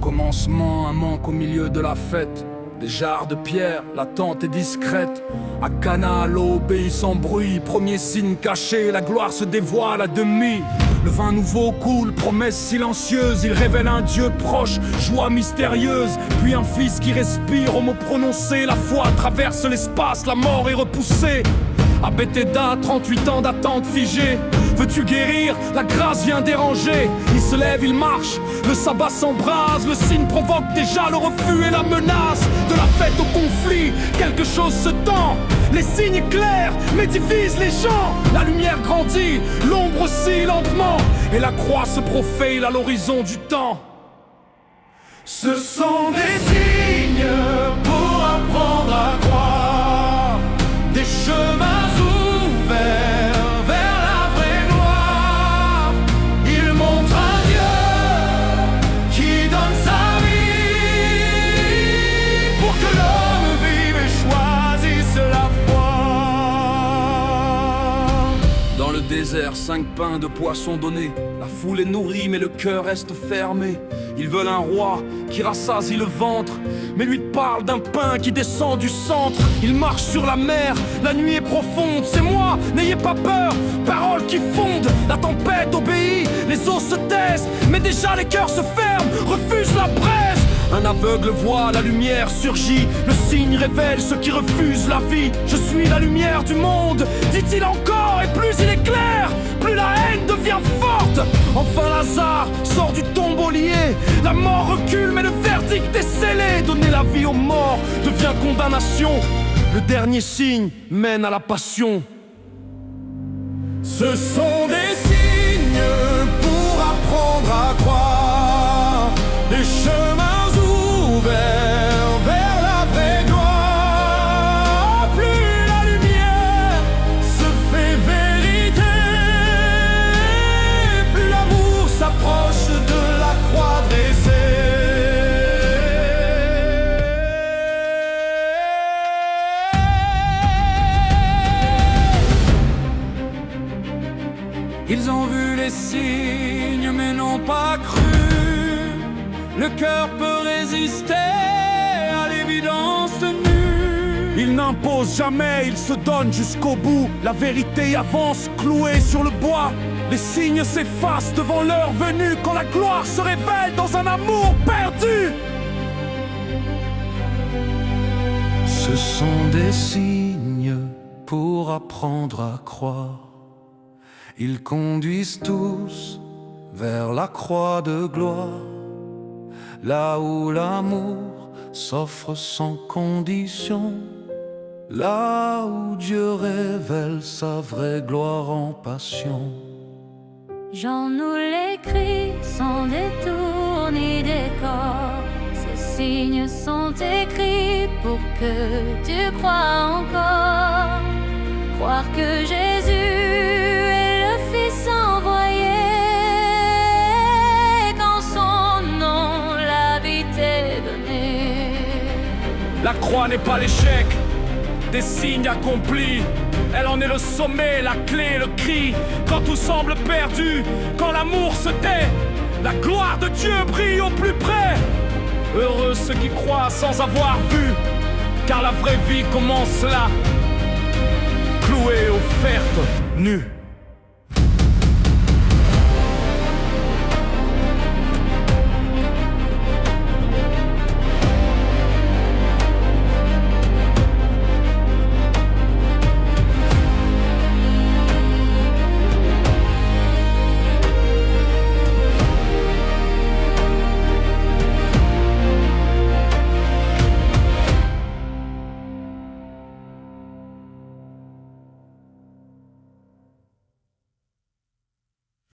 commencement, un manque au milieu de la fête. Des jarres de pierre, l'attente est discrète. À Cana, l'eau obéit sans bruit. Premier signe caché, la gloire se dévoile à demi. Le vin nouveau coule, promesse silencieuse. Il révèle un Dieu proche, joie mystérieuse. Puis un fils qui respire, au mot prononcé. La foi traverse l'espace, la mort est repoussée. À Bethesda, 38 ans d'attente figée. Veux-tu guérir? La grâce vient déranger. Il se lève, il marche, le sabbat s'embrase. Le signe provoque déjà le refus et la menace. De la fête au conflit, quelque chose se tend. Les signes éclairent, mais divisent les gens. La lumière grandit, l'ombre aussi lentement. Et la croix se profile à l'horizon du temps. Ce sont des signes pour apprendre à croire. Des chemins ouverts vers la vraie gloire. Il montre un Dieu qui donne sa vie pour que l'homme vive et choisisse la foi. Dans le désert, 5 pains de poisson donnés. La foule est nourrie mais le cœur reste fermé. Ils veulent un roi qui rassasie le ventre, mais lui parle d'un pain qui descend du centre. Il marche sur la mer, la nuit est profonde. C'est moi, n'ayez pas peur, parole qui fonde. La tempête obéit, les eaux se taisent, mais déjà les cœurs se ferment, refusent la braise. Un aveugle voit, la lumière surgit. Le signe révèle ceux qui refusent la vie. Je suis la lumière du monde, dit-il encore. Et plus il est clair, plus la haine devient forte. Enfin Lazare sort du tombeau lié. La mort recule mais le verdict est scellé. Donner la vie aux morts devient condamnation. Le dernier signe mène à la passion. Ce sont des signes pour apprendre à croire. Des chemins ouverts vers la vraie gloire. Plus la lumière se fait vérité, plus l'amour s'approche de la croix dressée. Ils ont vu les signes mais n'ont pas cru. Le cœur peut résister à l'évidence nue. Il n'impose jamais, il se donne jusqu'au bout. La vérité avance, clouée sur le bois. Les signes s'effacent devant l'heure venue, quand la gloire se révèle dans un amour perdu. Ce sont des signes pour apprendre à croire. Ils conduisent tous vers la croix de gloire. Là où l'amour s'offre sans condition, là où Dieu révèle sa vraie gloire en passion. Jean nous l'écrit sans détour ni décor. Ces signes sont écrits pour que tu crois encore. Croire que Jésus est le Fils envoyé. La croix n'est pas l'échec des signes accomplis. Elle en est le sommet, la clé, le cri. Quand tout semble perdu, quand l'amour se tait, la gloire de Dieu brille au plus près. Heureux ceux qui croient sans avoir vu, car la vraie vie commence là, clouée, offerte, nue.